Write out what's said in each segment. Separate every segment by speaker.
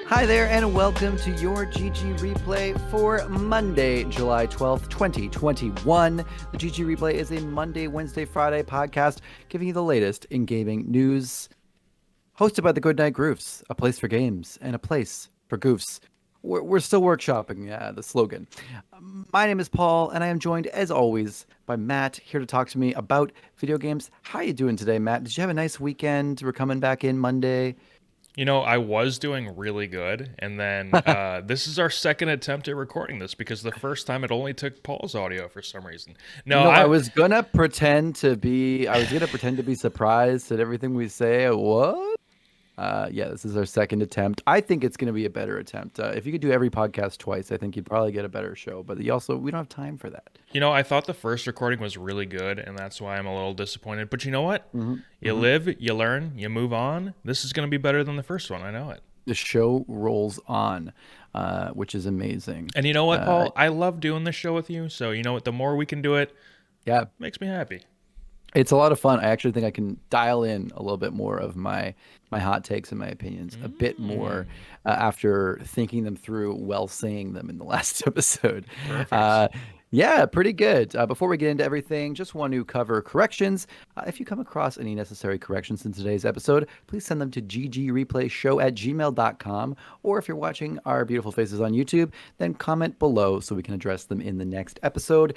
Speaker 1: Hi there, and welcome to your GG Replay for Monday, July 12th, 2021. The GG Replay is a Monday, Wednesday, Friday podcast giving you the latest in gaming news. Hosted by the Goodnight Groofs, a place for games and a place for goofs. We're still workshopping the slogan. My name is Paul, and I am joined, as always, by Matt, here to talk to me about video games. How are you doing today, Matt? Did you have a nice weekend? We're coming back in Monday.
Speaker 2: You know, I was doing really good, and then this is our second attempt at recording this because the first time it only took Paul's audio for some reason.
Speaker 1: I was gonna pretend to be surprised at everything we say. What? Yeah, this is our second attempt. I think it's gonna be a better attempt. If you could do every podcast twice, I think you'd probably get a better show. But we don't have time for that.
Speaker 2: I thought the first recording was really good, and that's why I'm a little disappointed. But you know what? You
Speaker 1: Mm-hmm.
Speaker 2: live, you learn, you move on. This is going to be better than the first one. I know it.
Speaker 1: The show rolls on, which is amazing.
Speaker 2: And you know what, Paul? I love doing this show with you. So you know what? The more we can do it,
Speaker 1: Yeah,
Speaker 2: makes me happy.
Speaker 1: it's a lot of fun. I actually think I can dial in a little bit more of my hot takes and my opinions a bit more after thinking them through while saying them in the last episode. Yeah, pretty good. Before we get into everything, just want to cover corrections. If you come across any necessary corrections in today's episode, please send them to ggreplayshow@gmail.com. Or if you're watching our beautiful faces on YouTube, then comment below so we can address them in the next episode.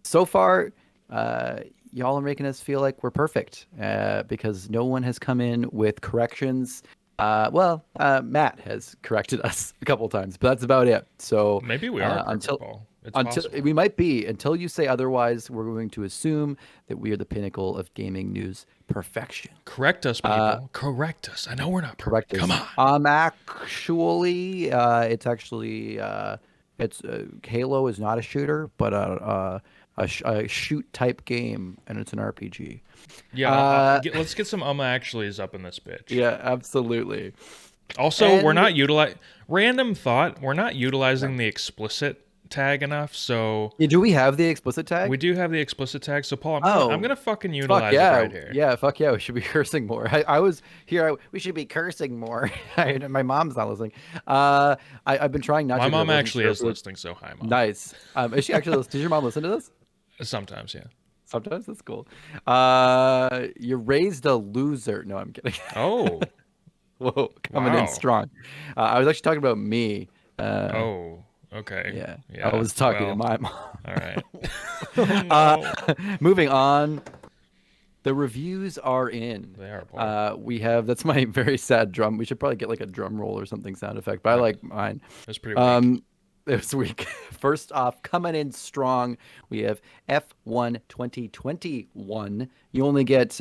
Speaker 1: So far, y'all are making us feel like we're perfect because no one has come in with corrections. Matt has corrected us a couple times, but that's about it. So
Speaker 2: Maybe we are perfect, Paul. It's possible.
Speaker 1: we might be until you say otherwise. We're going to assume that we are the pinnacle of gaming news perfection.
Speaker 2: Correct us, people. Correct us. I know we're not perfect.
Speaker 1: Correct us.
Speaker 2: Come on.
Speaker 1: It's actually Halo is not a shooter, but a shoot type game, and it's an RPG.
Speaker 2: Yeah, let's get some actuallys up in this bitch.
Speaker 1: Yeah, absolutely.
Speaker 2: Also, we're not random thought. We're not utilizing the explicit tag enough. So
Speaker 1: do we have the explicit tag?
Speaker 2: we do have the explicit tag. So Paul, I'm gonna fucking utilize it right here.
Speaker 1: Yeah, fuck yeah. We should be cursing more. I was here. We should be cursing more. My mom's not listening. I've been trying not to.
Speaker 2: My mom actually is listening. So hi, Mom.
Speaker 1: Nice. Is she actually? Does your mom listen to this?
Speaker 2: Sometimes, yeah.
Speaker 1: Sometimes. That's cool. You raised a loser. No, I'm kidding.
Speaker 2: Oh.
Speaker 1: Whoa, coming in strong. I was actually talking about me.
Speaker 2: Oh, okay.
Speaker 1: Yeah. I was talking to my mom.
Speaker 2: All right. Oh, no.
Speaker 1: Moving on. The reviews are in.
Speaker 2: They are, Paul.
Speaker 1: We have, that's my very sad drum. We should probably get like a drum roll or something sound effect, but I like mine.
Speaker 2: That's pretty weak.
Speaker 1: This week, first off, coming in strong, we have F1 2021. You only get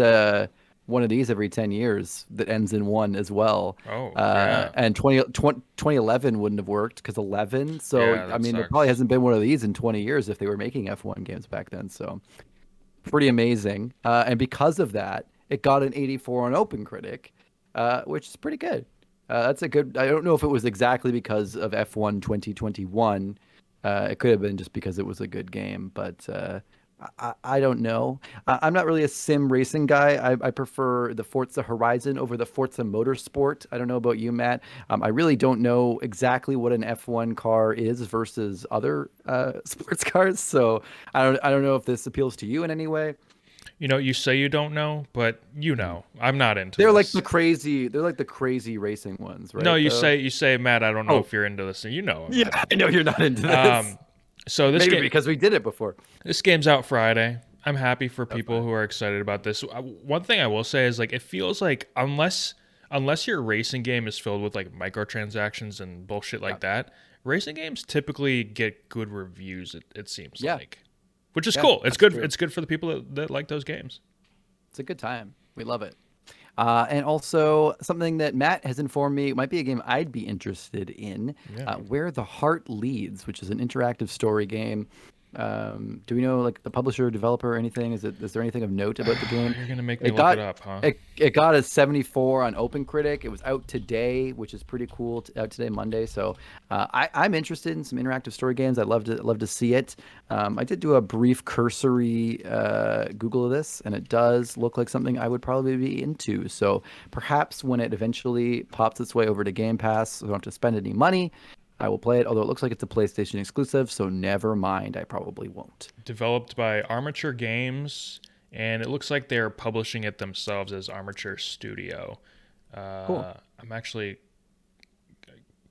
Speaker 1: one of these every 10 years that ends in one as well.
Speaker 2: Oh, yeah.
Speaker 1: And 2011 wouldn't have worked because 11. So,
Speaker 2: Yeah,
Speaker 1: I mean, there
Speaker 2: sucks.
Speaker 1: probably hasn't been one of these in 20 years if they were making F1 games back then. So, pretty amazing. And because of that, it got an 84 on OpenCritic, which is pretty good. That's a good. I don't know if it was exactly because of F1 2021. It could have been just because it was a good game, but I don't know. I'm not really a sim racing guy. I prefer the Forza Horizon over the Forza Motorsport. I don't know about you, Matt. I really don't know exactly what an F1 car is versus other sports cars. So I don't know if this appeals to you in any way.
Speaker 2: You say you don't know, but I'm not into
Speaker 1: They're
Speaker 2: this.
Speaker 1: like the crazy racing ones, right?
Speaker 2: No, you say, Matt, I don't know if you're into this. And
Speaker 1: Yeah, I know you're not into this.
Speaker 2: So this
Speaker 1: Maybe
Speaker 2: game,
Speaker 1: because we did it before.
Speaker 2: this game's out Friday. I'm happy for people who are excited about this. One thing I will say is like it feels like unless your racing game is filled with like microtransactions and bullshit like that, racing games typically get good reviews. It seems like, which is cool. It's good.
Speaker 1: True.
Speaker 2: It's good for the people that like those games.
Speaker 1: It's a good time. We love it. And also something that Matt has informed me might be a game I'd be interested in, Where the Heart Leads, which is an interactive story game. Do we know like the publisher, developer, or anything? Is there anything of note about the game?
Speaker 2: You're gonna make me
Speaker 1: It
Speaker 2: look it
Speaker 1: got
Speaker 2: up, huh?
Speaker 1: it got a 74 on OpenCritic. It was out today, which is pretty cool. Out today, Monday. So I'm interested in some interactive story games. I'd love to see it. I did do a brief cursory Google of this, and it does look like something I would probably be into. So perhaps when it eventually pops its way over to Game Pass, so I don't have to spend any money. I will play it, although it looks like it's a PlayStation exclusive, so never mind. I probably won't.
Speaker 2: Developed by Armature Games, and it looks like they're publishing it themselves as Armature Studio.
Speaker 1: Cool.
Speaker 2: I'm actually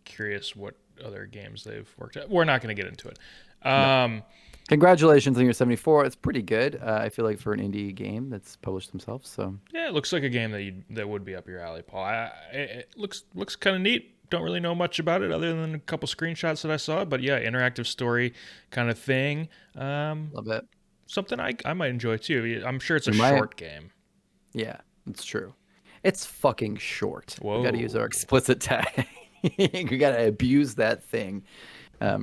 Speaker 2: curious what other games they've worked at. We're not going to get into it.
Speaker 1: No.
Speaker 2: Um,
Speaker 1: Congratulations on your 74. It's pretty good. I feel like for an indie game that's published themselves. So
Speaker 2: yeah, it looks like a game that would be up your alley, Paul. It looks kind of neat. Don't really know much about it other than a couple screenshots that I saw, but yeah, interactive story kind of thing.
Speaker 1: love it.
Speaker 2: Something I might enjoy too. I'm sure it's a
Speaker 1: You might.
Speaker 2: short game.
Speaker 1: Yeah, it's true. It's fucking short. We got to use our
Speaker 2: Whoa.
Speaker 1: explicit tag. We got to abuse that thing.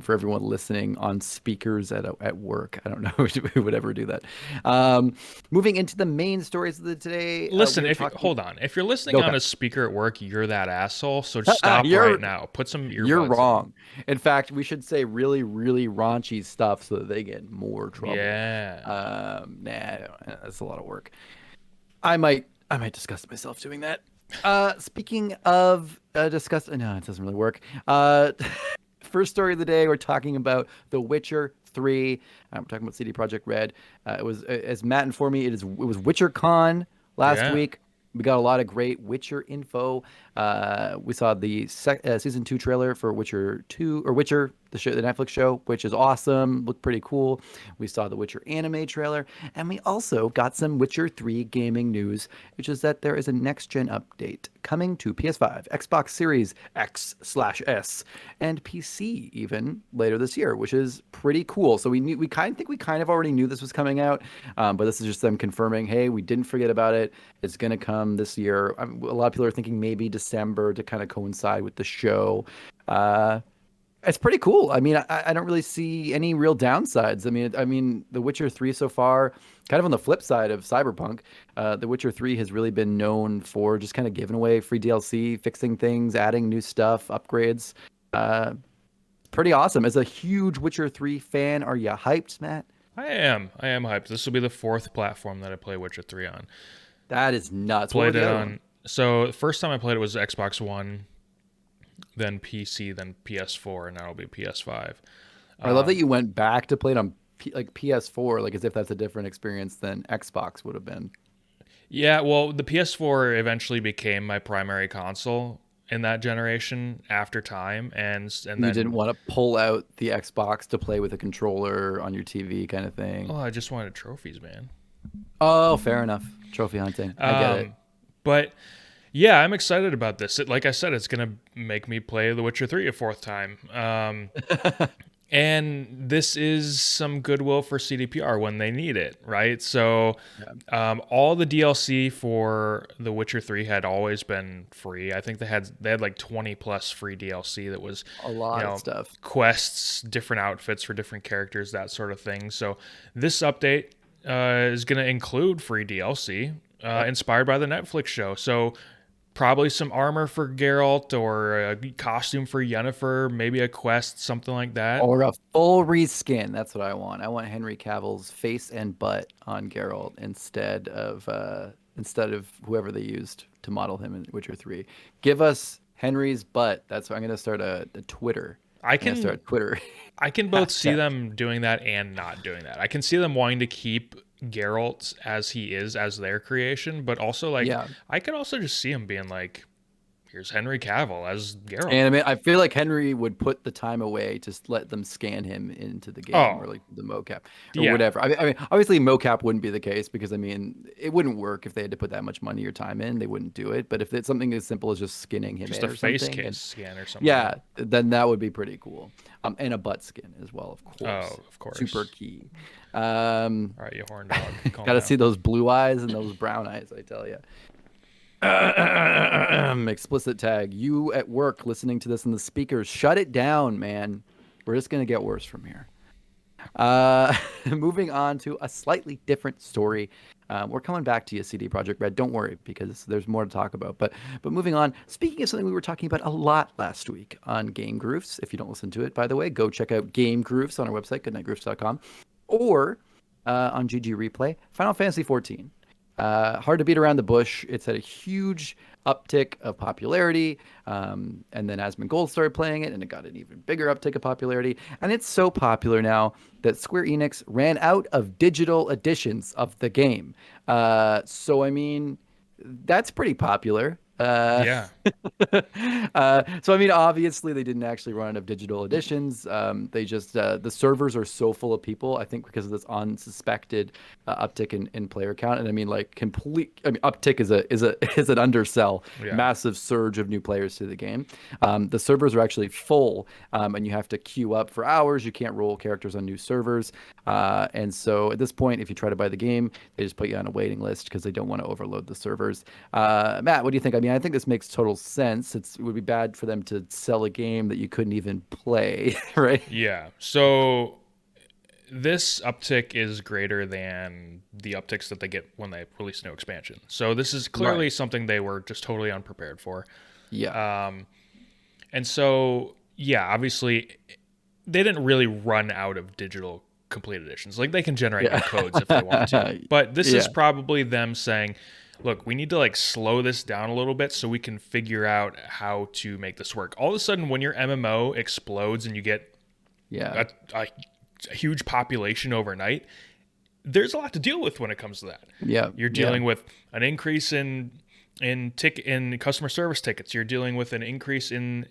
Speaker 1: For everyone listening on speakers at work. I don't know who would ever do that. Moving into the main stories of the today.
Speaker 2: Listen, hold on. If you're listening
Speaker 1: Okay.
Speaker 2: on a speaker at work, you're that asshole. So stop right now. Put some
Speaker 1: You're
Speaker 2: earbuds
Speaker 1: wrong. In fact, we should say really, really raunchy stuff so that they get more
Speaker 2: in.
Speaker 1: trouble.
Speaker 2: Yeah.
Speaker 1: That's a lot of work. I might disgust myself doing that. Speaking of disgust, no, it doesn't really work. First story of the day, we're talking about The Witcher 3. We're talking about CD Projekt Red. It was, as Matt informed me, it was WitcherCon last
Speaker 2: Yeah.
Speaker 1: week. We got a lot of great Witcher info. We saw the season 2 trailer for Witcher 2 or Witcher, the Netflix show, which is awesome. Looked pretty cool. We saw the Witcher anime trailer, and we also got some Witcher 3 gaming news, which is that there is a next gen update coming to PS5, Xbox Series X/S, and PC even later this year, which is pretty cool. So we kind of already knew this was coming out, but this is just them confirming, hey, we didn't forget about it. It's gonna come this year. A lot of people are thinking maybe December to kind of coincide with the show. It's pretty cool. I mean, I don't really see any real downsides. I mean, The Witcher 3 so far, kind of on the flip side of Cyberpunk, The Witcher 3 has really been known for just kind of giving away free DLC, fixing things, adding new stuff, upgrades. Pretty awesome. As a huge Witcher 3 fan, are you hyped, Matt?
Speaker 2: I am hyped. This will be the fourth platform that I play Witcher 3 on.
Speaker 1: That is nuts. What were
Speaker 2: Played
Speaker 1: the
Speaker 2: it
Speaker 1: other
Speaker 2: on.
Speaker 1: one?
Speaker 2: So the first time I played it was Xbox One, then PC, then PS4, and now it'll be PS5.
Speaker 1: I love that you went back to play it on like PS4, like as if that's a different experience than Xbox would have been.
Speaker 2: Yeah, well, the PS4 eventually became my primary console in that generation after time, and
Speaker 1: You didn't
Speaker 2: then
Speaker 1: want to pull out the Xbox to play with a controller on your TV kind of thing.
Speaker 2: oh, I just wanted trophies, man.
Speaker 1: Oh, fair enough. Trophy hunting. I get it.
Speaker 2: But yeah, I'm excited about this. Like I said, it's gonna make me play The Witcher 3 a fourth time. And this is some goodwill for CDPR when they need it, right? So, all the DLC for The Witcher 3 had always been free. I think they had like 20 plus free DLC that was
Speaker 1: A lot of stuff.
Speaker 2: quests, different outfits for different characters, that sort of thing. So, this update is going to include free DLC inspired by the Netflix show. So, probably some armor for Geralt or a costume for Yennefer, maybe a quest, something like that.
Speaker 1: Or a full reskin. That's what I want. I want Henry Cavill's face and butt on Geralt instead of whoever they used to model him in Witcher 3. Give us Henry's butt. That's what I'm gonna start a Twitter.
Speaker 2: I
Speaker 1: I'm gonna
Speaker 2: can
Speaker 1: start Twitter.
Speaker 2: I can both see
Speaker 1: Hashtag.
Speaker 2: them doing that and not doing that. I can see them wanting to keep Geralt as he is as their creation, but also like
Speaker 1: Yeah.
Speaker 2: I could also just see him being like, here's Henry Cavill as Geralt.
Speaker 1: And I feel like Henry would put the time away to let them scan him into the game or like the mocap or
Speaker 2: Yeah.
Speaker 1: whatever. I mean, obviously mocap wouldn't be the case because I mean, it wouldn't work if they had to put that much money or time in. They wouldn't do it. But if it's something as simple as just skinning him
Speaker 2: Just
Speaker 1: in
Speaker 2: a
Speaker 1: or
Speaker 2: face
Speaker 1: something,
Speaker 2: case scan or something.
Speaker 1: yeah, then that would be pretty cool. And a butt skin as well, of course.
Speaker 2: Oh, of course.
Speaker 1: Super key.
Speaker 2: All right, you horn dog. Calm
Speaker 1: Got to
Speaker 2: down.
Speaker 1: see those blue eyes and those brown eyes, I tell you. Explicit tag. You at work listening to this in the speakers, shut it down, man. We're just going to get worse from here. Moving on to a slightly different story. We're coming back to you, CD Projekt Red. Don't worry, because there's more to talk about. But moving on. Speaking of something we were talking about a lot last week on Game Groofs. If you don't listen to it, by the way, go check out Game Groofs on our website, goodnightgroofs.com, or on GG Replay. Final Fantasy 14. Hard to beat around the bush. It's had a huge uptick of popularity. And then Asmongold started playing it, and it got an even bigger uptick of popularity. And it's so popular now that Square Enix ran out of digital editions of the game. So, I mean, that's pretty popular.
Speaker 2: Yeah.
Speaker 1: So I mean, obviously they didn't actually run out of digital editions. They just the servers are so full of people. I think because of this unsuspected uptick in player count, and I mean like complete. I mean, uptick is an undersell.
Speaker 2: Yeah.
Speaker 1: Massive surge of new players to the game. The servers are actually full, and you have to queue up for hours. You can't roll characters on new servers, and so at this point, if you try to buy the game, they just put you on a waiting list because they don't want to overload the servers. Matt, what do you think? I mean, I think this makes total sense. It would be bad for them to sell a game that you couldn't even play, right?
Speaker 2: Yeah. So this uptick is greater than the upticks that they get when they release a new expansion. So this is clearly
Speaker 1: Right.
Speaker 2: something they were just totally unprepared for.
Speaker 1: Yeah.
Speaker 2: And so, yeah, obviously they didn't really run out of digital complete editions. Like they can generate new
Speaker 1: Yeah.
Speaker 2: codes if they want to. But this is
Speaker 1: Yeah.
Speaker 2: probably them saying, look, we need to like slow this down a little bit so we can figure out how to make this work. All of a sudden when your MMO explodes and you get
Speaker 1: Yeah.
Speaker 2: a huge population overnight, there's a lot to deal with when it comes to that.
Speaker 1: Yeah.
Speaker 2: You're dealing with an increase in customer service tickets. You're dealing with an increase in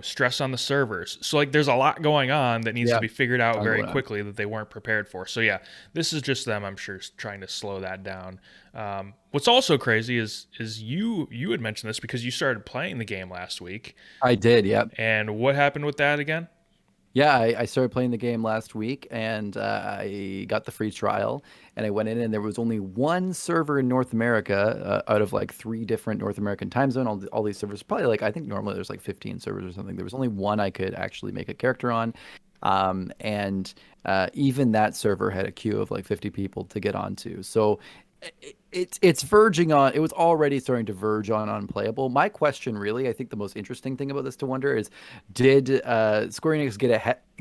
Speaker 2: stress on the servers. So like there's a lot going on that needs to
Speaker 1: Yeah.
Speaker 2: be figured out
Speaker 1: Ton
Speaker 2: very
Speaker 1: going on.
Speaker 2: quickly that they weren't prepared for. So yeah, this is just them, I'm sure, trying to slow that down. What's also crazy is you had mentioned this because you started playing the game last week.
Speaker 1: I did. Yeah.
Speaker 2: And what happened with that again?
Speaker 1: Yeah, I started playing the game last week, and I got the free trial, and I went in, and there was only one server in North America out of like three different North American time zone. All these servers, probably like I think normally there's like 15 servers or something. There was only one I could actually make a character on, and even that server had a queue of like 50 people to get onto. So it's verging on. It was already starting to verge on unplayable. My question, really, I think the most interesting thing about this to wonder is, did Square Enix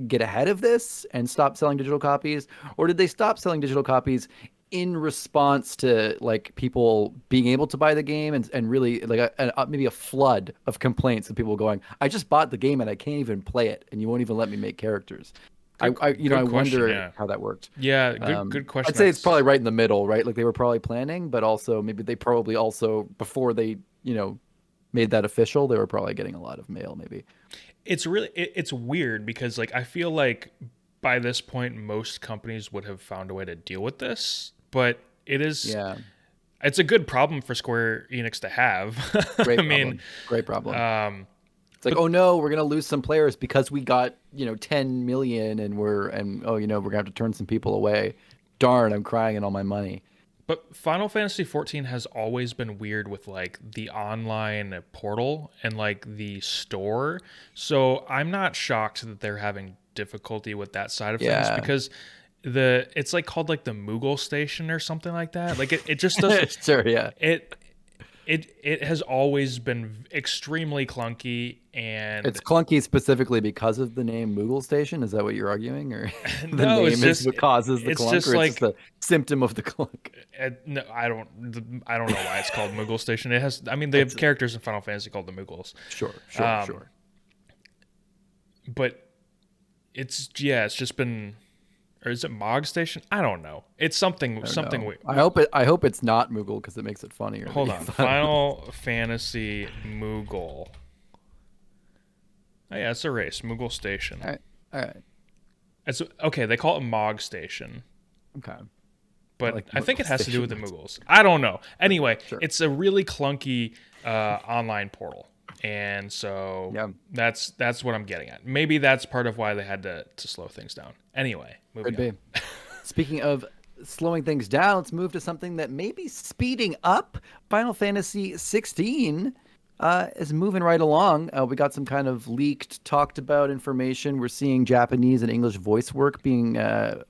Speaker 1: get ahead of this and stop selling digital copies, or did they stop selling digital copies in response to like people being able to buy the game and really like maybe a flood of complaints of people going, I just bought the game and I can't even play it, and you won't even let me make characters. I
Speaker 2: Good question,
Speaker 1: wonder
Speaker 2: yeah.
Speaker 1: how that worked.
Speaker 2: Yeah, good question.
Speaker 1: I'd say it's probably right in the middle, right? Like they were probably planning, but also maybe they probably also before they, made that official, they were probably getting a lot of mail, maybe.
Speaker 2: It's weird because like I feel like by this point most companies would have found a way to deal with this, but
Speaker 1: Yeah,
Speaker 2: it's a good problem for Square Enix to have.
Speaker 1: great
Speaker 2: I mean,
Speaker 1: problem. Great problem.
Speaker 2: um,
Speaker 1: It's like,
Speaker 2: but
Speaker 1: oh no, we're gonna lose some players because we got 10 million, and oh we're gonna have to turn some people away. Darn, I'm crying in all my money.
Speaker 2: but Final Fantasy 14 has always been weird with like the online portal and like the store. So I'm not shocked that they're having difficulty with that side of things
Speaker 1: Yeah,
Speaker 2: because it's like called like the Moogle station or something like that. Like it just doesn't
Speaker 1: sure, yeah.
Speaker 2: it it has always been extremely clunky and
Speaker 1: It's clunky specifically because of the name Moogle Station. Is that what you're arguing, or the
Speaker 2: no,
Speaker 1: name is what causes the
Speaker 2: it's
Speaker 1: clunk,
Speaker 2: just
Speaker 1: or it's just
Speaker 2: like
Speaker 1: a symptom of the clunk?
Speaker 2: no, I don't know why it's called Moogle Station. It has, I mean, they have
Speaker 1: It's
Speaker 2: characters in Final Fantasy called the Moogles,
Speaker 1: sure,
Speaker 2: um,
Speaker 1: sure.
Speaker 2: but it's just been, or is it Mog Station? I don't know. It's something
Speaker 1: I don't
Speaker 2: something.
Speaker 1: know. I hope it's not Moogle because it makes it funnier.
Speaker 2: Hold on, Final Fantasy Moogle. Oh yeah, it's a race, Moogle Station.
Speaker 1: All right, all right,
Speaker 2: It's okay. They call it Mog Station.
Speaker 1: okay.
Speaker 2: But I think it has to do with the
Speaker 1: Station.
Speaker 2: Moogles. I don't know. Anyway,
Speaker 1: Sure.
Speaker 2: it's a really clunky online portal, and so
Speaker 1: Yeah,
Speaker 2: that's what I'm getting at. Maybe that's part of why they had to slow things down. Anyway, moving
Speaker 1: could
Speaker 2: on.
Speaker 1: be. Speaking of slowing things down, let's move to something that may be speeding up. Final Fantasy 16 Is moving right along. We got some kind of leaked, talked about information. We're seeing Japanese and English voice work being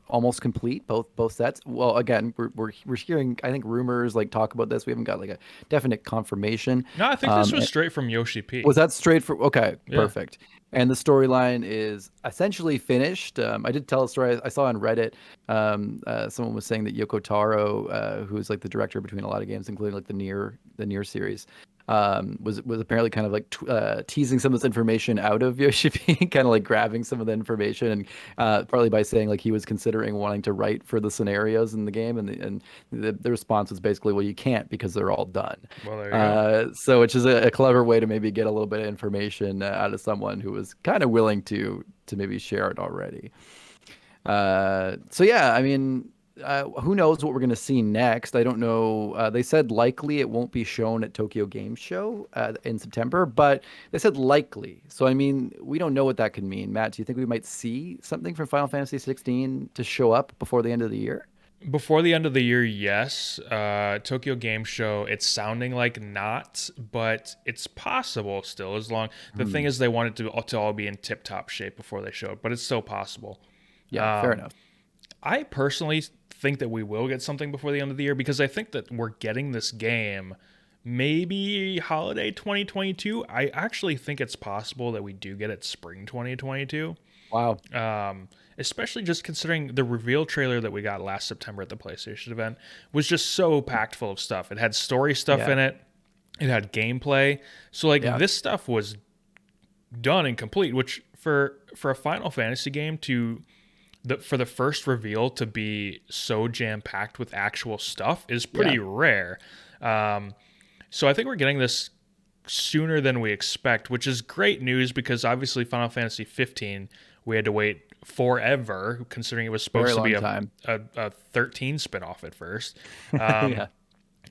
Speaker 1: almost complete, both sets. Well, again, we're hearing, I think, rumors like talk about this. We haven't got like a definite confirmation.
Speaker 2: No, I think this was straight from Yoshi P.
Speaker 1: Was that straight for? Okay,
Speaker 2: Yeah.
Speaker 1: perfect. And the storyline is essentially finished. I did tell a story I saw on Reddit. Someone was saying that Yoko Taro, who's like the director between a lot of games, including like the Near series, was apparently kind of like teasing some of this information out of Yoshi P, kind of like grabbing some of the information, and partly by saying like he was considering wanting to write for the scenarios in the game, and the response was basically, well, you can't because they're all done.
Speaker 2: Well, there you go.
Speaker 1: So which is a clever way to maybe get a little bit of information out of someone who was kind of willing to maybe share it already. So yeah, I mean, who knows what we're gonna see next? I don't know. They said likely it won't be shown at Tokyo Game Show in September, but they said likely. So I mean, we don't know what that could mean. Matt, do you think we might see something from Final Fantasy 16 to show up before the end of the year?
Speaker 2: Before the end of the year, yes. Tokyo Game Show, it's sounding like not, but it's possible still. As long the thing
Speaker 1: Hmm.
Speaker 2: is, they want it to all be in tip top shape before they show it, but it's still possible.
Speaker 1: Yeah, fair
Speaker 2: Um,
Speaker 1: enough.
Speaker 2: I personally think that we will get something before the end of the year because I think that we're getting this game maybe holiday 2022. I actually think it's possible that we do get it spring 2022.
Speaker 1: Wow.
Speaker 2: Especially just considering the reveal trailer that we got last September at the PlayStation event was just so packed full of stuff. It had story stuff
Speaker 1: Yeah.
Speaker 2: in it. It had gameplay. So like
Speaker 1: Yeah.
Speaker 2: this stuff was done and complete, which for a Final Fantasy game for the first reveal to be so jam packed with actual stuff is
Speaker 1: Yeah.
Speaker 2: pretty rare. Um, so I think we're getting this sooner than we expect, which is great news because obviously Final Fantasy 15 we had to wait forever considering it was
Speaker 1: Very
Speaker 2: supposed to be
Speaker 1: long
Speaker 2: a
Speaker 1: time.
Speaker 2: a 13 spinoff at first.
Speaker 1: Yeah.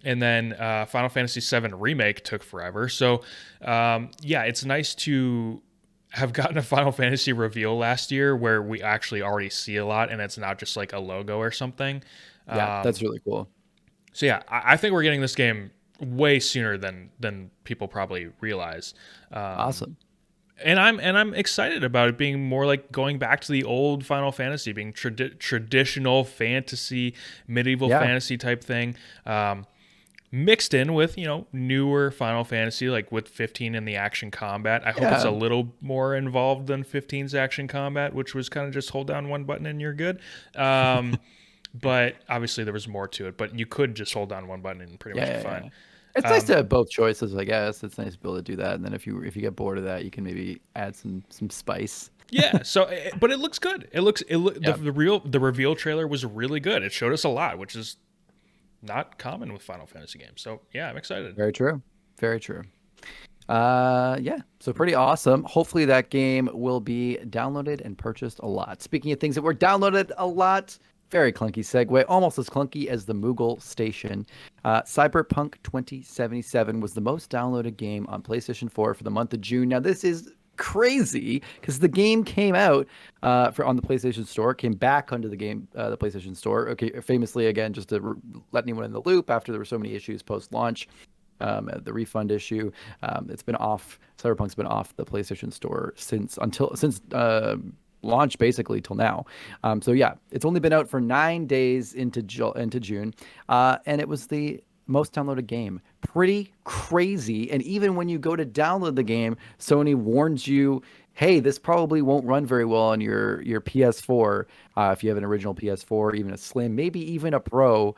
Speaker 2: And then Final Fantasy VII Remake took forever. So, yeah, it's nice to have gotten a Final Fantasy reveal last year where we actually already see a lot and it's not just like a logo or something.
Speaker 1: Yeah. That's
Speaker 2: Um,
Speaker 1: really cool.
Speaker 2: so yeah, I think we're getting this game way sooner than people probably realize. Um,
Speaker 1: Awesome.
Speaker 2: and I'm excited about it being more like going back to the old Final Fantasy, being traditional fantasy, medieval
Speaker 1: Yeah.
Speaker 2: fantasy type thing. Mixed in with newer Final Fantasy, like with 15 in the action combat. I hope it's
Speaker 1: Yeah.
Speaker 2: a little more involved than 15's action combat, which was kind of just hold down one button and you're good. Um, but obviously there was more to it. But you could just hold down one button and pretty
Speaker 1: Yeah,
Speaker 2: much be
Speaker 1: yeah,
Speaker 2: fine.
Speaker 1: yeah. It's nice
Speaker 2: Um,
Speaker 1: to have both choices, I guess. It's nice to be able to do that. And then if you get bored of that, you can maybe add some spice.
Speaker 2: yeah. So, but it looks good.
Speaker 1: Yeah.
Speaker 2: The reveal trailer was really good. It showed us a lot, which is not common with Final Fantasy games. So yeah, I'm excited.
Speaker 1: Very true. Very true. Yeah, so pretty awesome. Hopefully that game will be downloaded and purchased a lot. Speaking of things that were downloaded a lot, very clunky segue, almost as clunky as the Moogle Station. Cyberpunk 2077 was the most downloaded game on PlayStation 4 for the month of June. Now this is crazy because the game came out on the PlayStation Store, came back onto the PlayStation Store. Okay, famously again, just to let anyone in the loop, after there were so many issues post-launch, the refund issue. It's been off. Cyberpunk's been off the PlayStation Store since launch basically till now. So yeah, it's only been out for 9 days into June, and it was the most downloaded game. Pretty crazy. And even when you go to download the game, Sony warns you, hey, this probably won't run very well on your PS4 if you have an original PS4, even a Slim, maybe even a Pro,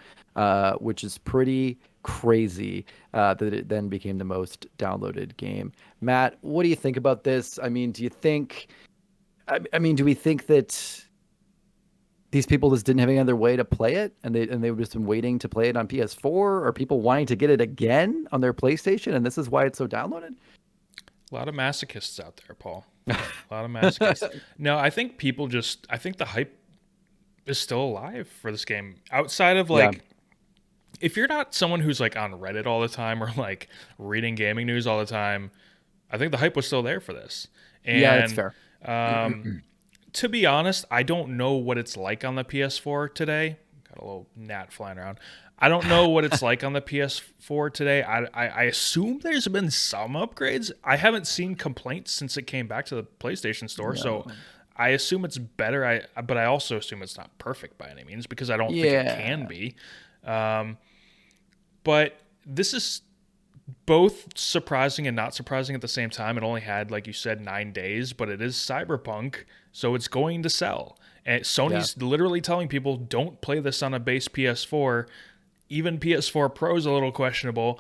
Speaker 1: which is pretty crazy that it then became the most downloaded game. Matt, what do you think about this? I mean, do you think, I mean, do we think that these people just didn't have any other way to play it, and they were just been waiting to play it on PS4, or people wanting to get it again on their PlayStation, and this is why it's so downloaded?
Speaker 2: A lot of masochists out there, Paul. A lot of masochists. No, I think the hype is still alive for this game. Outside of
Speaker 1: Yeah,
Speaker 2: like, if you're not someone who's like on Reddit all the time or like reading gaming news all the time, I think the hype was still there for this.
Speaker 1: yeah, that's
Speaker 2: And
Speaker 1: fair.
Speaker 2: um, to be honest, I don't know what it's like on the PS4 today. Got a little gnat flying around. I don't know what it's like on the PS4 today. I assume there's been some upgrades. I haven't seen complaints since it came back to the PlayStation Store, so
Speaker 1: No.
Speaker 2: I assume it's better. But I also assume it's not perfect by any means because I don't think it can
Speaker 1: Yeah.
Speaker 2: be. Um, but this is both surprising and not surprising at the same time. It only had, like you said, 9 days, but it is Cyberpunk, so it's going to sell. And
Speaker 1: Yeah.
Speaker 2: Sony's literally telling people don't play this on a base PS4. Even PS4 Pro is a little questionable.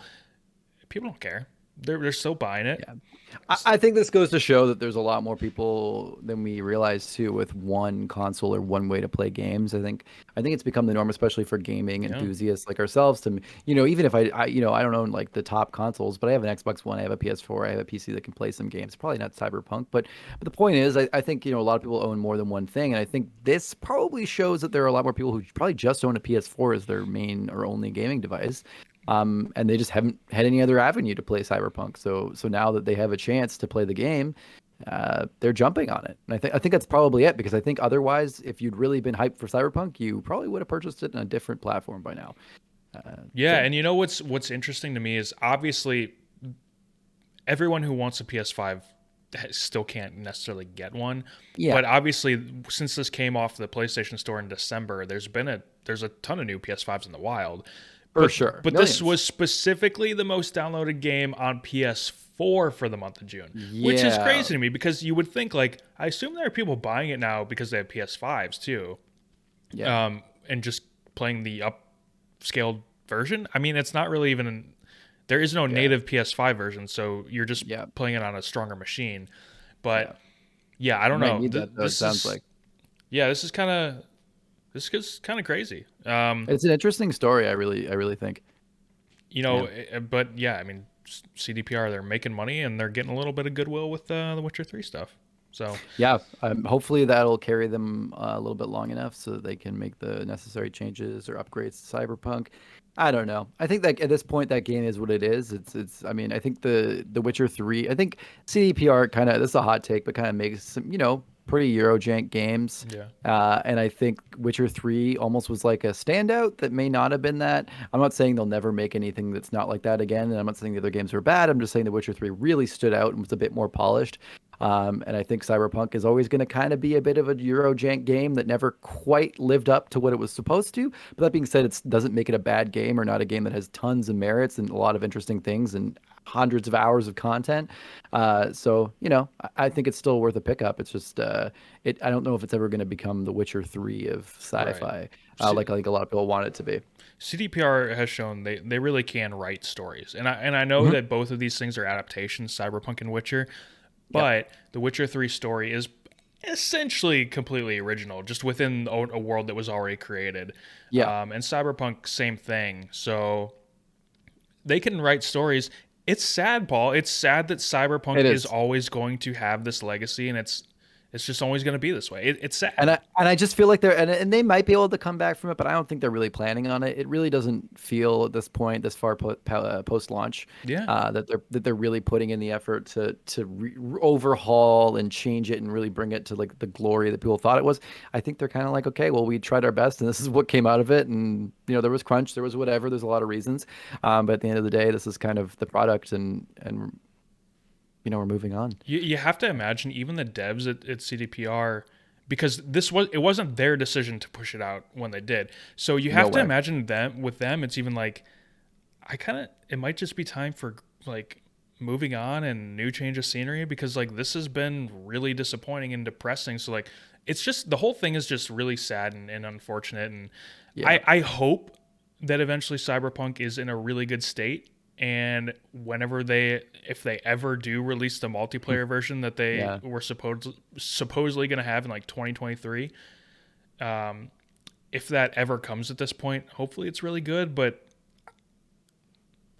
Speaker 2: People don't care. They're still buying it.
Speaker 1: Yeah. I think this goes to show that there's a lot more people than we realize too with one console or one way to play games. I think it's become the norm, especially for gaming
Speaker 2: Yeah.
Speaker 1: enthusiasts like ourselves. Even if I don't own like the top consoles, but I have an Xbox One, I have a PS4, I have a PC that can play some games. Probably not Cyberpunk, but the point is, I think a lot of people own more than one thing, and I think this probably shows that there are a lot more people who probably just own a PS4 as their main or only gaming device. And they just haven't had any other avenue to play Cyberpunk. So now that they have a chance to play the game, they're jumping on it. And I think that's probably it, because I think otherwise, if you'd really been hyped for Cyberpunk, you probably would have purchased it on a different platform by now.
Speaker 2: Yeah,
Speaker 1: So
Speaker 2: and you know what's interesting to me is obviously everyone who wants a PS5 still can't necessarily get one.
Speaker 1: yeah,
Speaker 2: But obviously, since this came off the PlayStation Store in December, there's a ton of new PS5s in the wild.
Speaker 1: for sure,
Speaker 2: But this
Speaker 1: millions.
Speaker 2: was specifically the most downloaded game on PS4 for the month of June, which is
Speaker 1: Yeah,
Speaker 2: crazy to me because you would think like I assume there are people buying it now because they have PS5s too,
Speaker 1: yeah,
Speaker 2: and just playing the upscaled version. I mean, it's not really even there is no
Speaker 1: yeah,
Speaker 2: native PS5 version, so you're just
Speaker 1: yeah,
Speaker 2: playing it on a stronger machine.
Speaker 1: yeah.
Speaker 2: But yeah, I
Speaker 1: You
Speaker 2: don't
Speaker 1: might
Speaker 2: know.
Speaker 1: need that though. It
Speaker 2: This
Speaker 1: sounds
Speaker 2: is
Speaker 1: like
Speaker 2: yeah, this is kind of crazy.
Speaker 1: it's an interesting story. I really think. Yeah.
Speaker 2: But yeah, I mean, CDPR, they're making money and they're getting a little bit of goodwill with the Witcher 3 stuff. So,
Speaker 1: Yeah, hopefully that'll carry them a little bit long enough so that they can make the necessary changes or upgrades to Cyberpunk. I don't know. I think that at this point that game is what it is. I mean, I think the Witcher 3, I think CDPR kind of, this is a hot take, but kind of makes some, pretty Eurojank games.
Speaker 2: yeah.
Speaker 1: And I think Witcher 3 almost was like a standout that may not have been that. I'm not saying they'll never make anything that's not like that again, and I'm not saying the other games were bad. I'm just saying The Witcher 3 really stood out and was a bit more polished. And I think Cyberpunk is always going to kind of be a bit of a Eurojank game that never quite lived up to what it was supposed to. But that being said, it doesn't make it a bad game or not a game that has tons of merits and a lot of interesting things and hundreds of hours of content. So I think it's still worth a pickup. It's just I don't know if it's ever going to become The Witcher 3 of
Speaker 2: Right.
Speaker 1: sci-fi,
Speaker 2: C-
Speaker 1: like I think a lot of people want it to be.
Speaker 2: CDPR has shown they really can write stories. And I know
Speaker 1: Hmm.
Speaker 2: that both of these things are adaptations, Cyberpunk and Witcher,
Speaker 1: Yep.
Speaker 2: but the Witcher 3 story is essentially completely original, just within a world that was already created.
Speaker 1: Yeah.
Speaker 2: And Cyberpunk, same thing. So they can write stories. It's sad, Paul. It's sad that
Speaker 1: It
Speaker 2: Cyberpunk is
Speaker 1: is.
Speaker 2: always going to have this legacy, and it's just always going to be this way. It's
Speaker 1: And
Speaker 2: sad.
Speaker 1: I just feel like and they might be able to come back from it, but I don't think they're really planning on it. It really doesn't feel at this point, this far post launch,
Speaker 2: Yeah.
Speaker 1: that they're really putting in the effort to overhaul and change it and really bring it to like the glory that people thought it was. I think they're kind of like, okay, well, we tried our best and this is what came out of it, and there was crunch, there was whatever, there's a lot of reasons, but at the end of the day, this is kind of the product, and we're moving on.
Speaker 2: You have to imagine even the devs at CDPR, because it wasn't their decision to push it out when they did. So you
Speaker 1: No
Speaker 2: have to
Speaker 1: way.
Speaker 2: imagine them with them. It's even like it might just be time for like moving on and new change of scenery because like this has been really disappointing and depressing. So like it's just the whole thing is just really sad and unfortunate. And
Speaker 1: Yeah.
Speaker 2: I hope that eventually Cyberpunk is in a really good state. And if they ever do release the multiplayer version that they
Speaker 1: Yeah.
Speaker 2: were supposedly going to have in like 2023, if that ever comes at this point, hopefully it's really good. But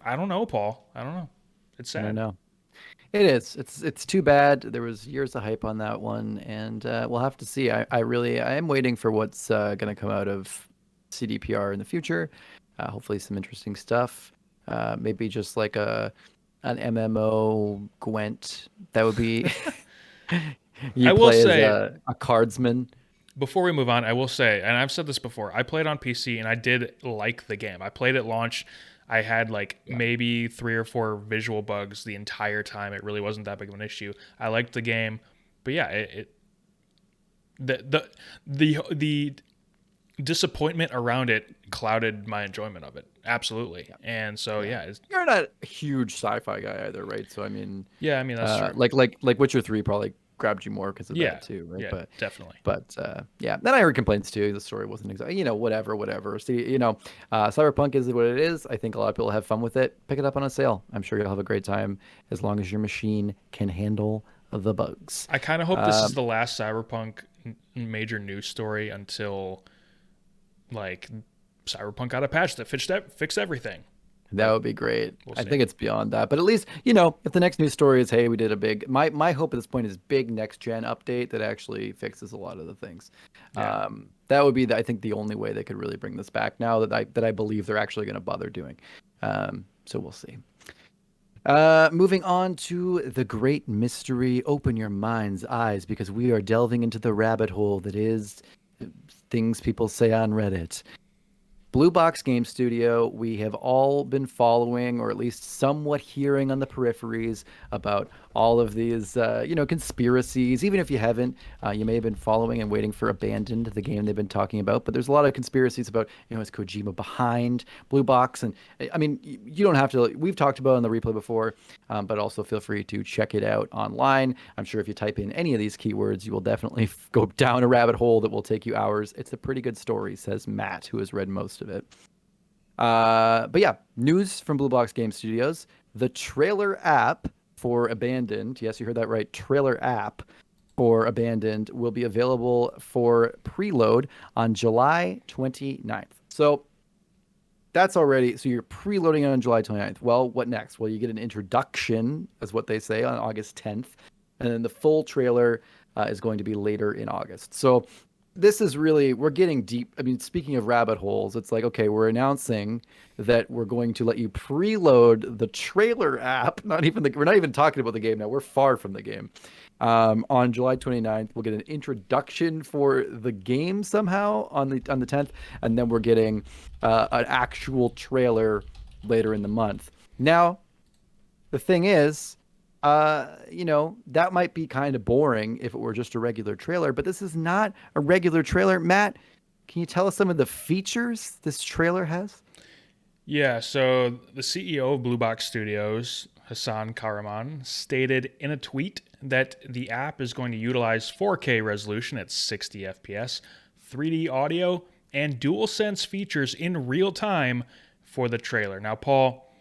Speaker 2: I don't know, Paul. I don't know. It's
Speaker 1: I don't
Speaker 2: sad.
Speaker 1: know. It is. It's too bad. There was years of hype on that one, and we'll have to see. I am waiting for what's going to come out of CDPR in the future. Hopefully, some interesting stuff. Maybe just like an MMO Gwent. That would be
Speaker 2: I
Speaker 1: you
Speaker 2: will
Speaker 1: play as
Speaker 2: say
Speaker 1: a cardsman.
Speaker 2: Before we move on, I will say, and I've said this before, I played on PC and I did like the game. I played at launch. I had like
Speaker 1: Yeah.
Speaker 2: maybe 3 or 4 visual bugs the entire time. It really wasn't that big of an issue. I liked the game, but yeah, the disappointment around it clouded my enjoyment of it. Absolutely.
Speaker 1: Yeah.
Speaker 2: And so
Speaker 1: Yeah.
Speaker 2: yeah,
Speaker 1: You're not a huge sci-fi guy either, right? So I mean,
Speaker 2: yeah, I mean that's true.
Speaker 1: like Witcher 3 probably grabbed you more because of
Speaker 2: Yeah.
Speaker 1: that too, right?
Speaker 2: Yeah, definitely.
Speaker 1: But yeah, then I heard complaints too. The story wasn't exactly, whatever. See, Cyberpunk is what it is. I think a lot of people have fun with it. Pick it up on a sale. I'm sure you'll have a great time as long as your machine can handle the bugs.
Speaker 2: I kind of hope this is
Speaker 1: Um,
Speaker 2: the last Cyberpunk major news story until like Cyberpunk got a patch that fixed everything.
Speaker 1: That
Speaker 2: But
Speaker 1: would be great.
Speaker 2: we'll
Speaker 1: I
Speaker 2: see.
Speaker 1: think it's beyond that. But at least, if the next news story is, hey, we did a big, my hope at this point is big next gen update that actually fixes a lot of the things.
Speaker 2: Yeah.
Speaker 1: That would be, I think, the only way they could really bring this back now that I believe they're actually going to bother doing. So we'll see. Moving on to the great mystery. Open your mind's eyes because we are delving into the rabbit hole that is things people say on Reddit. Blue Box Game Studio, we have all been following, or at least somewhat hearing on the peripheries about all of these, conspiracies. Even if you haven't, you may have been following and waiting for Abandoned, the game they've been talking about. But there's a lot of conspiracies about, is Kojima behind Blue Box? And I mean, you don't have to. We've talked about it on the replay before, but also feel free to check it out online. I'm sure if you type in any of these keywords, you will definitely go down a rabbit hole that will take you hours. It's a pretty good story, says Matt, who has read most of it. But yeah, news from Blue Box Game Studios. The trailer app for Abandoned, yes, you heard that right, trailer app for Abandoned will be available for preload on July 29th. So that's already, so you're preloading it on July 29th. Well, what next? Well, you get an introduction, is what they say, on August 10th. And then the full trailer is going to be later in August. So this is really, we're getting deep. I mean, speaking of rabbit holes, it's like, okay, we're announcing that we're going to let you preload the trailer app. We're not even talking about the game now. We're far from the game. On July 29th, we'll get an introduction for the game somehow on the 10th, and then we're getting an actual trailer later in the month. Now, the thing is, that might be kind of boring if it were just a regular trailer, but this is not a regular trailer. Matt, can you tell us some of the features this trailer has?
Speaker 2: Yeah, so the CEO of Blue Box Studios, Hassan Karaman, stated in a tweet that the app is going to utilize 4K resolution at 60 FPS, 3D audio, and DualSense features in real time for the trailer. Now, Paul,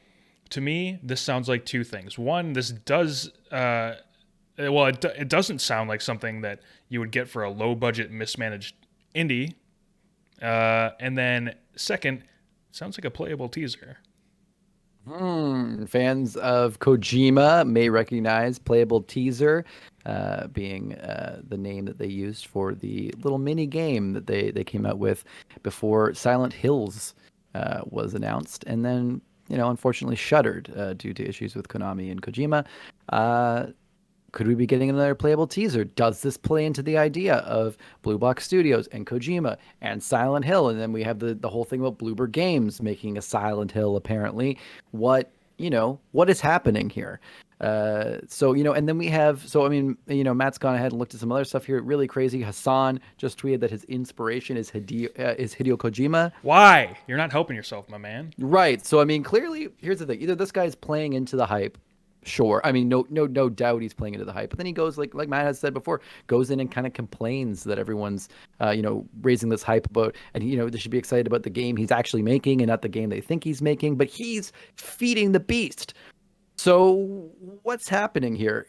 Speaker 2: to me, this sounds like two things. One, this does, it doesn't sound like something that you would get for a low budget, mismanaged indie. And then second, sounds like a playable teaser.
Speaker 1: Fans of Kojima may recognize playable teaser, being the name that they used for the little mini game that they came out with before Silent Hills was announced, and then unfortunately shuttered due to issues with Konami and Kojima. Could we be getting another playable teaser? Does this play into the idea of Blue Box Studios and Kojima and Silent Hill? And then we have the whole thing about Bloober Games making a Silent Hill, apparently. What is happening here? And then we have, so I mean, Matt's gone ahead and looked at some other stuff here. Really crazy. Hassan just tweeted that his inspiration is Hideo Kojima.
Speaker 2: Why? You're not helping yourself, my man.
Speaker 1: Right. So I mean, clearly, here's the thing: either this guy's playing into the hype. Sure. I mean, no doubt he's playing into the hype. But then he goes, like Matt has said before, goes in and kind of complains that everyone's, raising this hype about, and they should be excited about the game he's actually making and not the game they think he's making. But he's feeding the beast. So what's happening here?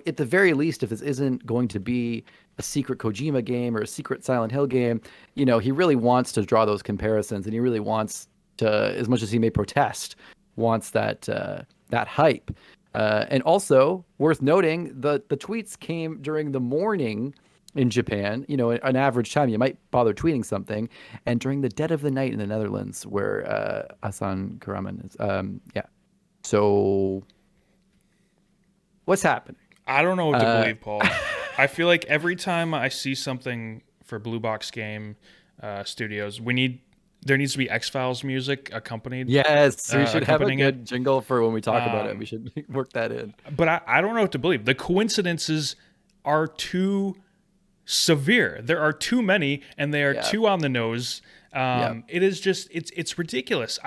Speaker 1: At the very least, if this isn't going to be a secret Kojima game or a secret Silent Hill game, he really wants to draw those comparisons, and he really wants to, as much as he may protest, wants that hype. And also worth noting, the tweets came during the morning in Japan. An average time you might bother tweeting something, and during the dead of the night in the Netherlands, where Hassan Karaman is. Yeah. So what's happening?
Speaker 2: I don't know what to believe, Paul. I feel like every time I see something for Blue Box Game Studios. There needs to be X-Files music accompanied.
Speaker 1: Yes, we should have a
Speaker 2: accompanying it.
Speaker 1: good jingle for when we talk about it. We should work that in.
Speaker 2: But I don't know what to believe. The coincidences are too severe. There are too many, and they are too on the nose. It is just it's ridiculous.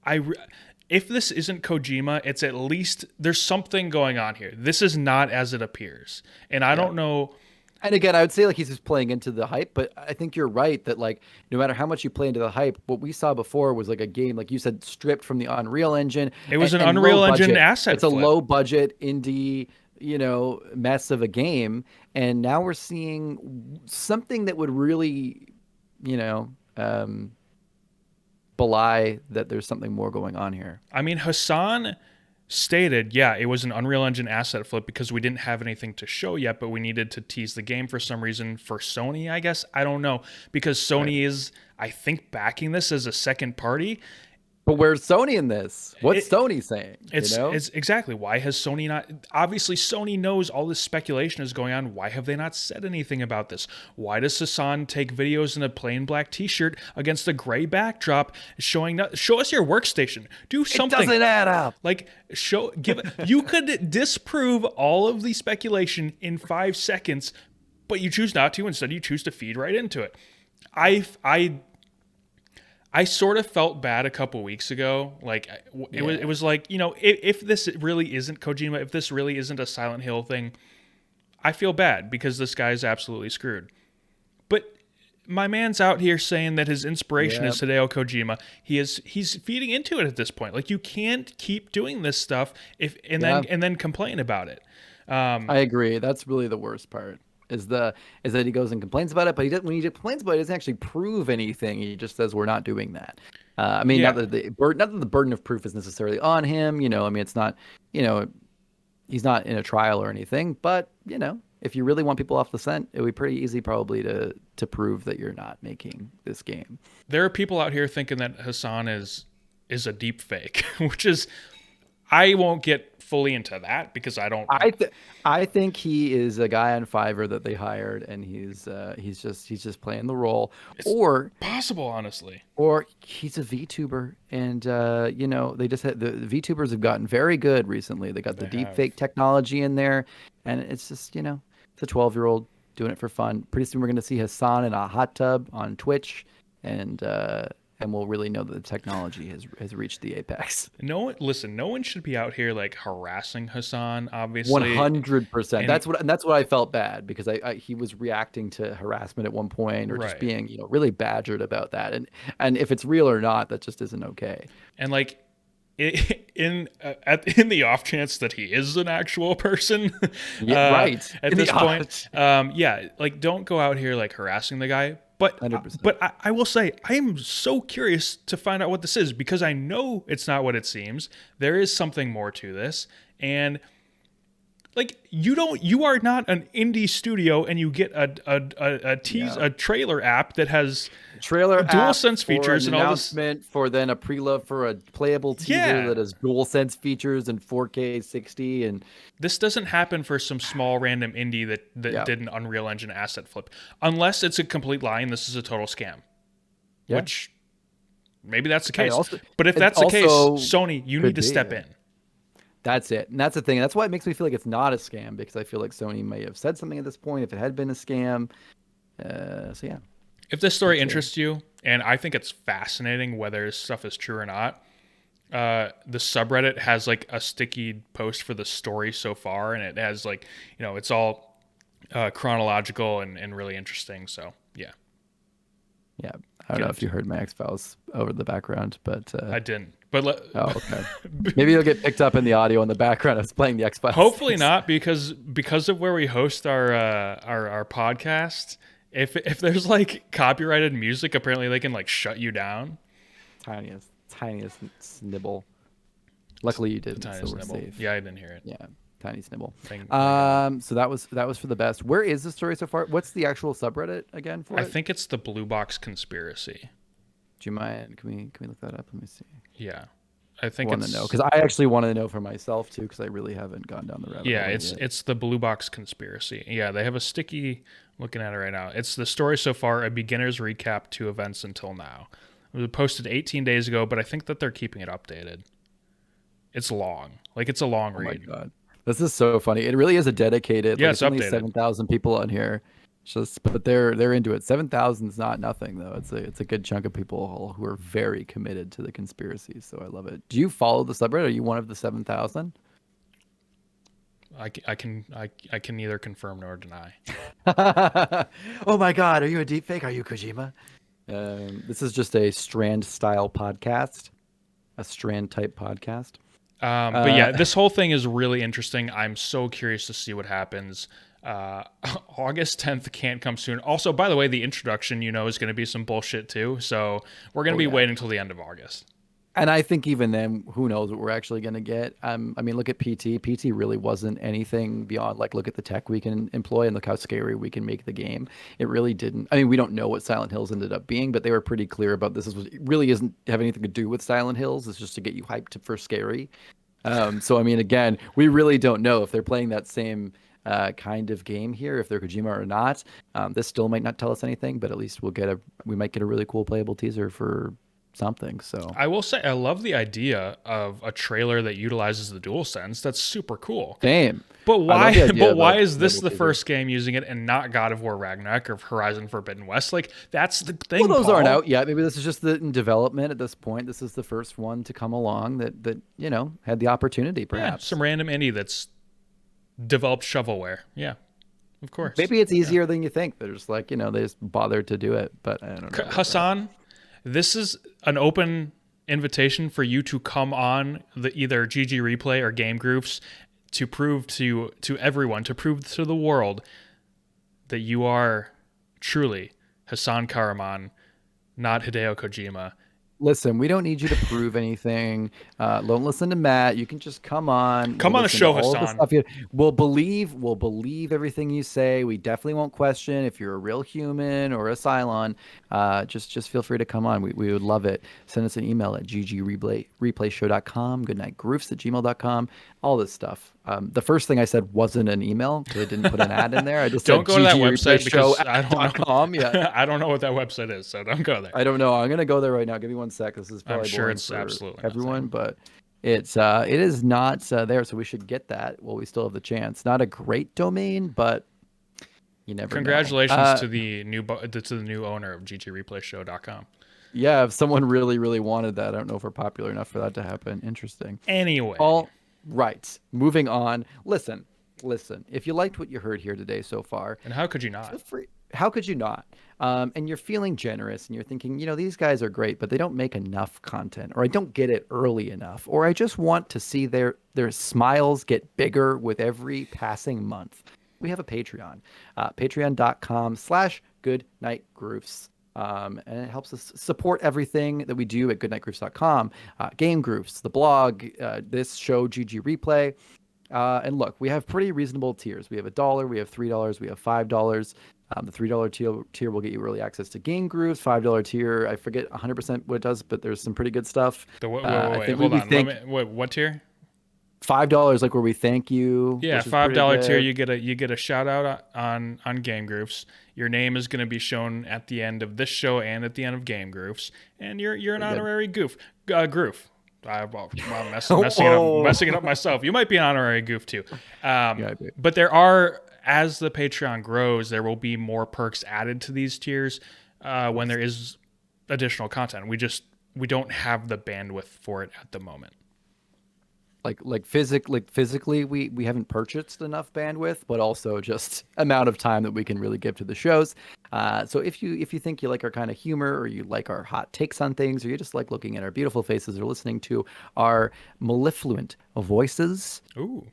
Speaker 2: If this isn't Kojima, it's at least there's something going on here. This is not as it appears, and I don't know.
Speaker 1: And again, I would say like he's just playing into the hype, but I think you're right that like no matter how much you play into the hype, what we saw before was like a game, like you said, stripped from the Unreal Engine.
Speaker 2: It was an Unreal Engine asset.
Speaker 1: It's a low budget indie, mess of a game, and now we're seeing something that would really, belie that there's something more going on here.
Speaker 2: I mean, Hassan stated, yeah, it was an Unreal Engine asset flip because we didn't have anything to show yet, but we needed to tease the game for some reason for Sony, I guess. I don't know, because Sony is, I think, backing this as a second party.
Speaker 1: But where's Sony in this? What's Sony saying?
Speaker 2: It's exactly, why has Sony not? Obviously, Sony knows all this speculation is going on. Why have they not said anything about this? Why does Hassan take videos in a plain black T-shirt against a gray backdrop, show us your workstation? Do something.
Speaker 1: It doesn't add up.
Speaker 2: Like you could disprove all of the speculation in 5 seconds, but you choose not to. Instead, you choose to feed right into it. I sort of felt bad a couple weeks ago. Like it was like, if this really isn't Kojima, if this really isn't a Silent Hill thing, I feel bad because this guy's absolutely screwed. But my man's out here saying that his inspiration is Hideo Kojima. He's feeding into it at this point. Like you can't keep doing this stuff and then complain about it.
Speaker 1: I agree. That's really the worst part. Is that he goes and complains about it, but when he complains about it, he doesn't actually prove anything. He just says we're not doing that. Not that the burden of proof is necessarily on him. It's not. He's not in a trial or anything. But if you really want people off the scent, it would be pretty easy probably to prove that you're not making this game.
Speaker 2: There are people out here thinking that Hassan is a deep fake, which is. I won't get fully into that because I don't.
Speaker 1: I think he is a guy on Fiverr that they hired, and he's just playing the role. Or
Speaker 2: possible, honestly.
Speaker 1: Or he's a VTuber, and they just had the VTubers have gotten very good recently. They got the deep fake technology in there, and it's just it's a 12-year-old doing it for fun. Pretty soon we're going to see Hassan in a hot tub on Twitch, and we'll really know that the technology has reached the apex.
Speaker 2: No one should be out here like harassing Hassan. Obviously,
Speaker 1: 100%. That's what I felt bad because he was reacting to harassment at one point or just being really badgered about that. And if it's real or not, that just isn't okay.
Speaker 2: And like in the off chance that he is an actual person, at this point, like don't go out here like harassing the guy. But I will say I am so curious to find out what this is because I know it's not what it seems. There is something more to this, and like you are not an indie studio, and you get a trailer app that has DualSense features and all this
Speaker 1: for then a preload for a playable teaser that has DualSense features and 4K 60 and.
Speaker 2: This doesn't happen for some small random indie that did an Unreal Engine asset flip. Unless it's a complete lie and this is a total scam. Yeah. Which, maybe that's the case. But if that's the case, Sony, you need to step in.
Speaker 1: That's it. And that's the thing. That's why it makes me feel like it's not a scam, because I feel like Sony may have said something at this point if it had been a scam.
Speaker 2: If this story interests you, and I think it's fascinating whether this stuff is true or not, the subreddit has like a sticky post for the story so far, and it has like, it's all chronological and really interesting. So yeah.
Speaker 1: I don't know if you heard my X-Files over the background, but
Speaker 2: I didn't. But
Speaker 1: okay. Maybe you'll get picked up in the audio in the background. I was playing the X-Files.
Speaker 2: Hopefully not, because of where we host our podcast. If there's like copyrighted music, apparently they can like shut you down.
Speaker 1: Tiniest snibble. Luckily you didn't, so we're safe.
Speaker 2: Yeah, I didn't hear it.
Speaker 1: Yeah, tiny snibble. So that was for the best. Where is the story so far? What's the actual subreddit again for it?
Speaker 2: I think it's the Blue Box Conspiracy.
Speaker 1: Do you mind? Can we look that up? Let me see.
Speaker 2: Yeah. I think
Speaker 1: want to know?
Speaker 2: it's
Speaker 1: Because I actually want to know for myself too, because I really haven't gone down the rabbit
Speaker 2: yeah,
Speaker 1: hole
Speaker 2: it's
Speaker 1: yet.
Speaker 2: it's the Blue Box Conspiracy. Yeah, they have a sticky. Looking at it right now, it's the story so far, a beginner's recap to events until now. It was posted 18 days ago, but I think that they're keeping it updated. It's long, like it's a long
Speaker 1: Oh my
Speaker 2: read.
Speaker 1: God. This is so funny. It really is a dedicated,
Speaker 2: Yeah,
Speaker 1: like
Speaker 2: it's
Speaker 1: it's only
Speaker 2: updated.
Speaker 1: 7,000 people on here. It's just but they're into it. 7,000 is not nothing though. It's a good chunk of people who are very committed to the conspiracy. So I love it. Do you follow the subreddit? Are you one of the 7,000?
Speaker 2: I can neither confirm nor deny.
Speaker 1: Oh my God, are you a deepfake? Are you Kojima? This is just a Strand style podcast, a Strand type podcast.
Speaker 2: But
Speaker 1: Uh,
Speaker 2: yeah, this whole thing is really interesting. I'm so curious to see what happens. Uh, August 10th can't come soon. Also, by the way, the introduction, is going to be some bullshit too. So we're going to
Speaker 1: oh
Speaker 2: be
Speaker 1: yeah.
Speaker 2: waiting until the end of August.
Speaker 1: And I think even then, who knows what we're actually going to get. I mean, look at PT. PT really wasn't anything beyond like, look at the tech we can employ and look how scary we can make the game. It really didn't. I mean, we don't know what Silent Hills ended up being, but they were pretty clear about this. It really isn't have anything to do with Silent Hills. It's just to get you hyped for scary. So I mean, again, we really don't know if they're playing that same kind of game here, if they're Kojima or not. This still might not tell us anything, but at least we might get a really cool playable teaser for something. So
Speaker 2: I will say, I love the idea of a trailer that utilizes the DualSense. That's super cool.
Speaker 1: same.
Speaker 2: But
Speaker 1: I love the
Speaker 2: why?
Speaker 1: idea
Speaker 2: But
Speaker 1: of
Speaker 2: why
Speaker 1: a
Speaker 2: is this
Speaker 1: playable
Speaker 2: the
Speaker 1: teaser.
Speaker 2: first game using it and not God of War Ragnarok or Horizon Forbidden West? Like that's the
Speaker 1: Well,
Speaker 2: thing,
Speaker 1: those aren't
Speaker 2: Paul.
Speaker 1: out yet. Maybe this is just in development at this point. This is the first one to come along that had the opportunity,
Speaker 2: Yeah,
Speaker 1: perhaps.
Speaker 2: some random indie that's developed shovelware. Yeah, of course.
Speaker 1: Maybe it's
Speaker 2: Yeah.
Speaker 1: easier than you think. They're just like they just bothered to do it, but I don't know about that.
Speaker 2: Hassan, this is an open invitation for you to come on the either GG Replay or Game Groups to prove to everyone, to prove to the world that you are truly Hassan Karaman, not Hideo Kojima.
Speaker 1: Listen, we don't need you to prove anything. Don't listen to Matt. You can just come on. We'll
Speaker 2: Come on the
Speaker 1: listen to
Speaker 2: show,
Speaker 1: all of the
Speaker 2: Hassan.
Speaker 1: stuff you. We'll believe everything you say. We definitely won't question if you're a real human or a Cylon. Just feel free to come on. We would love it. Send us an email at ggreplayshow.com, goodnightgroofs@gmail.com, all this stuff. The first thing I said wasn't an email because I didn't put an ad in there. I just
Speaker 2: Don't
Speaker 1: said
Speaker 2: go to that website because I don't
Speaker 1: ggreplayshow.com. Yeah.
Speaker 2: know. I don't know what that website is, so don't go there.
Speaker 1: I don't know. I'm gonna go there right now. Give me one sec. This is
Speaker 2: I'm
Speaker 1: probably
Speaker 2: sure
Speaker 1: boring
Speaker 2: it's
Speaker 1: for
Speaker 2: absolutely
Speaker 1: everyone,
Speaker 2: nothing.
Speaker 1: but it is not there, so we should get that while we still have the chance. Not a great domain, but you never know.
Speaker 2: Congratulations to the new owner of ggreplayshow.com.
Speaker 1: Yeah, if someone really, really wanted that, I don't know if we're popular enough for that to happen. Interesting.
Speaker 2: Anyway,
Speaker 1: All right, moving on. Listen. If you liked what you heard here today so far,
Speaker 2: and how could you
Speaker 1: feel
Speaker 2: not?
Speaker 1: free. How could you not? And you're feeling generous and you're thinking, these guys are great, but they don't make enough content, or I don't get it early enough, or I just want to see their smiles get bigger with every passing month. We have a Patreon, patreon.com/goodnightgroofs. And it helps us support everything that we do at goodnightgroofs.com, Game Groofs, the blog, this show, GG Replay. And look, we have pretty reasonable tiers. We have $1, we have $3, we have $5. The $3 tier will get you early access to Game Grooves. $5 tier, I forget 100% what it does, but there's some pretty good stuff.
Speaker 2: Wait,
Speaker 1: I think
Speaker 2: hold
Speaker 1: we
Speaker 2: on. Let
Speaker 1: think
Speaker 2: me. Wait, what tier?
Speaker 1: $5 like where we thank you,
Speaker 2: Yeah,
Speaker 1: which is
Speaker 2: $5
Speaker 1: pretty
Speaker 2: tier.
Speaker 1: good.
Speaker 2: You get a shout out on Game Groups. Your name is going to be shown at the end of this show and at the end of Game Groups, and you're an
Speaker 1: Pretty good.
Speaker 2: honorary goof. I'm
Speaker 1: Whoa.
Speaker 2: messing it up myself. You might be an honorary goof too.
Speaker 1: Yeah, I do.
Speaker 2: But there are, as the Patreon grows, there will be more perks added to these tiers when there is additional content. We don't have the bandwidth for it at the moment.
Speaker 1: Physically we haven't purchased enough bandwidth, but also just amount of time that we can really give to the shows. So if you think you like our kind of humor, or you like our hot takes on things, or you just like looking at our beautiful faces or listening to our mellifluent voices,
Speaker 2: Ooh.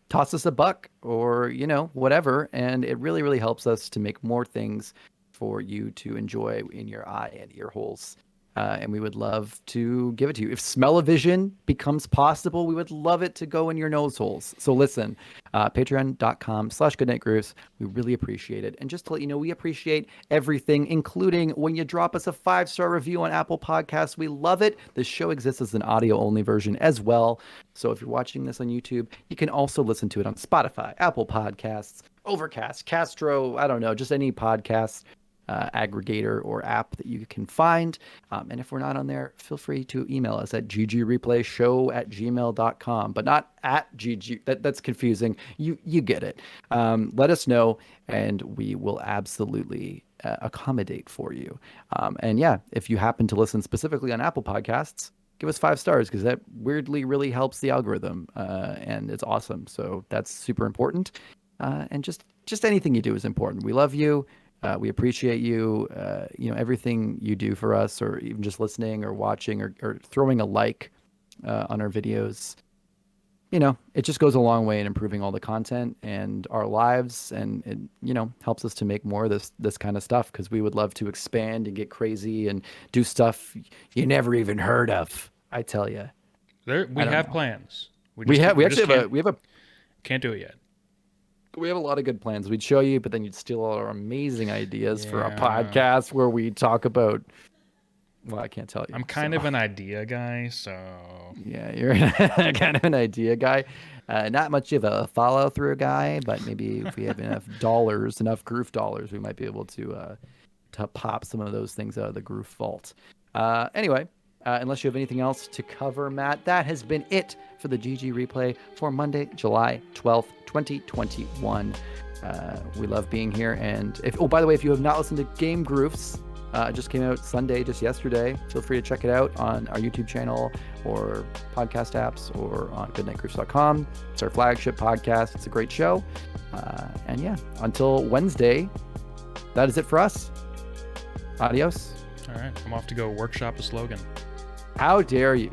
Speaker 1: toss us a buck, or whatever, and it really, really helps us to make more things for you to enjoy in your eye and ear holes. and we would love to give it to you. If smell-o-vision becomes possible, we would love it to go in your nose holes. So listen, patreon.com/goodnightgroofs. We really appreciate it. And just to let you know, we appreciate everything, including when you drop us a 5-star review on Apple Podcasts. We love it. The show exists as an audio-only version as well. So if you're watching this on YouTube, you can also listen to it on Spotify, Apple Podcasts, Overcast, Castro, I don't know, just any podcast aggregator or app that you can find. And if we're not on there, feel free to email us at ggreplayShow@gmail.com, but not at gg. That's confusing. You get it. Let us know, and we will absolutely accommodate for you. And yeah, if you happen to listen specifically on Apple Podcasts, give us 5 stars, because that weirdly really helps the algorithm, and it's awesome. So that's super important. And just anything you do is important. We love you. We appreciate you. Everything you do for us, or even just listening or watching or throwing a like on our videos. It just goes a long way in improving all the content and our lives, and it helps us to make more of this kind of stuff, because we would love to expand and get crazy and do stuff you never even heard of. I tell you,
Speaker 2: we have plans.
Speaker 1: We have a
Speaker 2: can't do it yet.
Speaker 1: We have a lot of good plans. We'd show you, but then you'd steal all our amazing ideas for our podcast where we talk about. Well, I can't tell you.
Speaker 2: I'm kind of an idea guy, so.
Speaker 1: Yeah, you're kind of an idea guy. Not much of a follow through guy, but maybe if we have enough Groof dollars, we might be able to pop some of those things out of the Groof vault. Anyway. Unless you have anything else to cover, Matt, that has been it for the GG Replay for Monday, July 12th, 2021. We love being here. And by the way, if you have not listened to Game Groofs, it just came out Sunday, just yesterday. Feel free to check it out on our YouTube channel or podcast apps or on goodnightgroofs.com. It's our flagship podcast. It's a great show. And yeah, until Wednesday, that is it for us. Adios.
Speaker 2: All right, I'm off to go workshop a slogan.
Speaker 1: How dare you?